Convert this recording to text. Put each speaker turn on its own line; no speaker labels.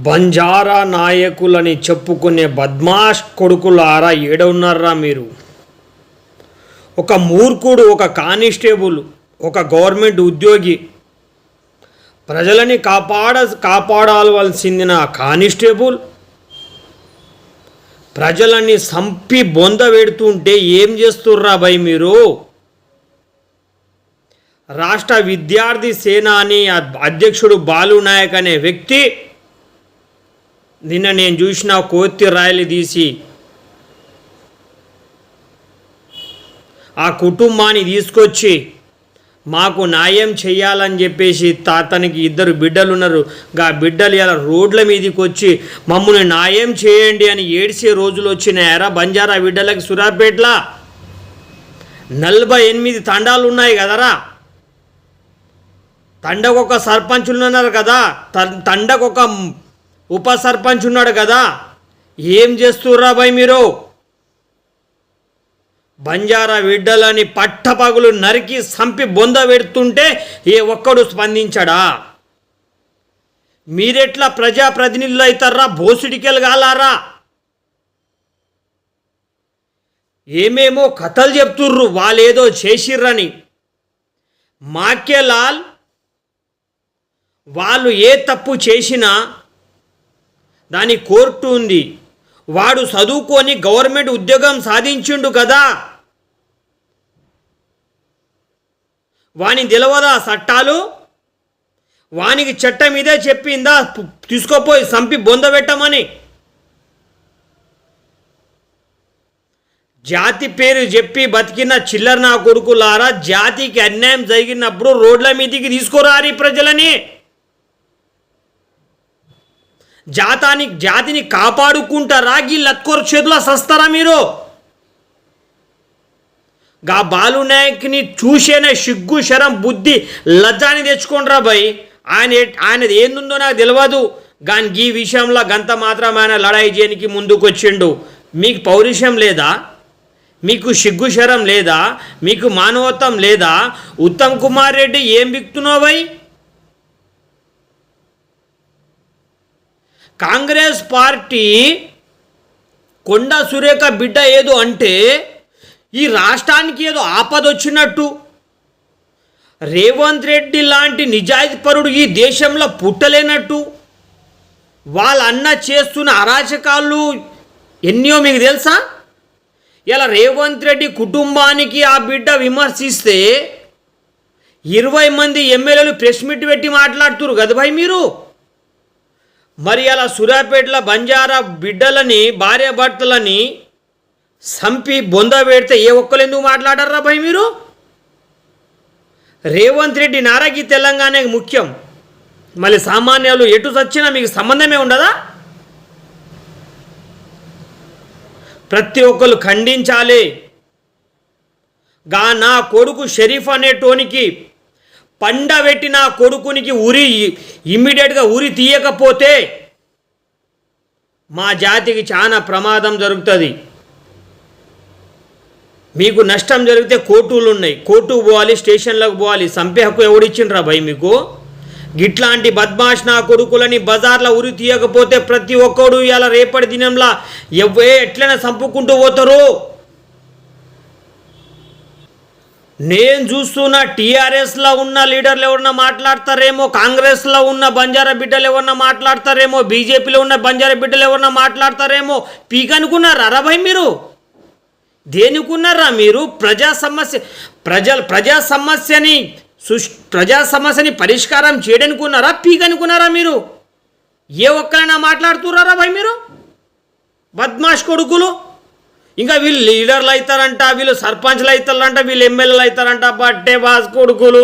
బంజారా నాయకులని చెప్పుకునే బద్మాష్ కొడుకులారా ఏడున్నారా మీరు? ఒక మూర్ఖుడు, ఒక కానిస్టేబుల్, ఒక గవర్నమెంట్ ఉద్యోగి, ప్రజలని కాపాడవలసిందిన కానిస్టేబుల్ ప్రజలని సంపి బొంద పెడుతుంటే ఏం చేస్తుర్రా భయ్ మీరు? రాష్ట్ర విద్యార్థి సేనాని అధ్యక్షుడు బాలు నాయక్ అనే వ్యక్తి నిన్న నేను చూసిన కోతి రాయలు తీసి ఆ కుటుంబాన్ని తీసుకొచ్చి మాకు న్యాయం చేయాలని చెప్పేసి తాతనికి 2 బిడ్డలు ఉన్నారు. ఆ బిడ్డలు ఇలా రోడ్ల మీదకి వచ్చి మమ్మల్ని న్యాయం చేయండి అని ఏడ్చే రోజులు వచ్చినాయరా బంజారా బిడ్డలకి. సూర్యాపేటలో 48 తండాలు ఉన్నాయి కదరా. తండకొక సర్పంచులు ఉన్నారు కదా, తండకొక ఉప సర్పంచ్ ఉన్నాడు కదా. ఏం చేస్తుర్రా భయ్ మీరు? బంజారా బిడ్డలని పట్టపగులు నరికి సంపి బొంద పెడుతుంటే ఏ ఒక్కడు స్పందించడా? మీరెట్లా ప్రజాప్రతినిధులు అవుతారా? బోసుడికెళ్ళి గాలారా? ఏమేమో కథలు చెప్తుర్రు వాళ్ళేదో చేసిర్రని. మాకేలాల్ వాళ్ళు ఏ తప్పు చేసినా దాని కోర్టు ఉంది. వాడు చదువుకొని గవర్నమెంట్ ఉద్యోగం సాధించిండు కదా, వాని తెలవదా చట్టాలు? వానికి చట్టం ఇదే చెప్పిందా తీసుకుపోయి సంపి బొంద పెట్టమని? జాతి పేరు చెప్పి బతికిన చిల్లర నా కొడుకులారా, జాతికి అన్యాయం జరిగినప్పుడు రోడ్ల మీదికి తీసుకురారి ప్రజలని. జాతిని కాపాడుకుంటారా? ఈ లత్కోర్ చేతుల సస్తారా మీరు? గా బాలు నాయక్ని చూసేనే సిగ్గు శరం బుద్ధి లజ్జాని తెచ్చుకోండిరా భయ్. ఆయనది ఏందుందో నాకు తెలియదు, కానీ ఈ విషయంలో గంత మాత్రం ఆయన లడాయి చేయడానికి ముందుకు వచ్చిండు. మీకు పౌరుషం లేదా? మీకు సిగ్గు శరం లేదా? మీకు మానవత్వం లేదా? ఉత్తమ్ కుమార్ రెడ్డి ఏం బిక్తున్నావు భయ్? కాంగ్రెస్ పార్టీ కొండా సురేఖ బిడ్డ ఏదో అంటే ఈ రాష్ట్రానికి ఏదో ఆపదొచ్చినట్టు, రేవంత్ రెడ్డి లాంటి నిజాయితీపరుడు ఈ దేశంలో పుట్టలేనట్టు, వాళ్ళ అన్న చేస్తున్న అరాచకాలు ఎన్నో మీకు తెలుసా? ఇలా రేవంత్ రెడ్డి కుటుంబానికి ఆ బిడ్డ విమర్శిస్తే 20 మంది ఎమ్మెల్యేలు ప్రెస్ మీట్ పెట్టి మాట్లాడుతున్నారు కదా భయ్ మీరు. మరి అలా సూర్యాపేటలో బంజారా బిడ్డలని భార్యాభర్తలని సంపి బొంద పెడితే ఏ ఒక్కరు ఎందుకు మాట్లాడారా భయ్ మీరు? రేవంత్ రెడ్డి నారాకి తెలంగాణకి ముఖ్యం, మళ్ళీ సామాన్యులు ఎటు సచ్చినా మీకు సంబంధమే ఉండదా? ప్రతి ఒక్కరు ఖండించాలి. నా కొడుకు షరీఫ్ అనేటోనికి పండబెట్టి నా కొడుకునికి ఇమ్మీడియట్గా ఉరి తీయకపోతే మా జాతికి చాలా ప్రమాదం జరుగుతుంది. మీకు నష్టం జరిగితే కోర్టులు ఉన్నాయి, కోర్టుకు పోవాలి, స్టేషన్లకు పోవాలి. సంపే హక్కు ఎవడిచ్చిండ్రా భయ్ మీకు? గిట్లాంటి బద్మాష్ నా కొడుకులని బజార్లో ఉరి తీయకపోతే ప్రతి ఒక్కడు ఇలా రేపటి దినంలో ఎట్లైనా చంపుకుంటూ పోతారు. నేను చూస్తున్న టీఆర్ఎస్లో ఉన్న లీడర్లు ఎవరన్నా మాట్లాడతారేమో, కాంగ్రెస్లో ఉన్న బంజారా బిడ్డలు ఎవరన్నా మాట్లాడతారేమో, బీజేపీలో ఉన్న బంజారా బిడ్డలు ఎవరన్నా మాట్లాడతారేమో. పీకనుకున్నారా రా భయ్ మీరు? దేనికున్నారా మీరు? ప్రజా సమస్యని పరిష్కారం చేయడానికున్నారా? పీకనుకున్నారా మీరు? ఏ ఒక్కరైనా మాట్లాడుతున్నారా భయ్ మీరు? బద్మాష్ కొడుకులు. ఇంకా వీళ్ళు లీడర్లు అవుతారంట, వీళ్ళు సర్పంచ్లు అవుతారంట, వీళ్ళు ఎమ్మెల్యేలు అవుతారంట. బట్టే బాస్ కొడుకులు.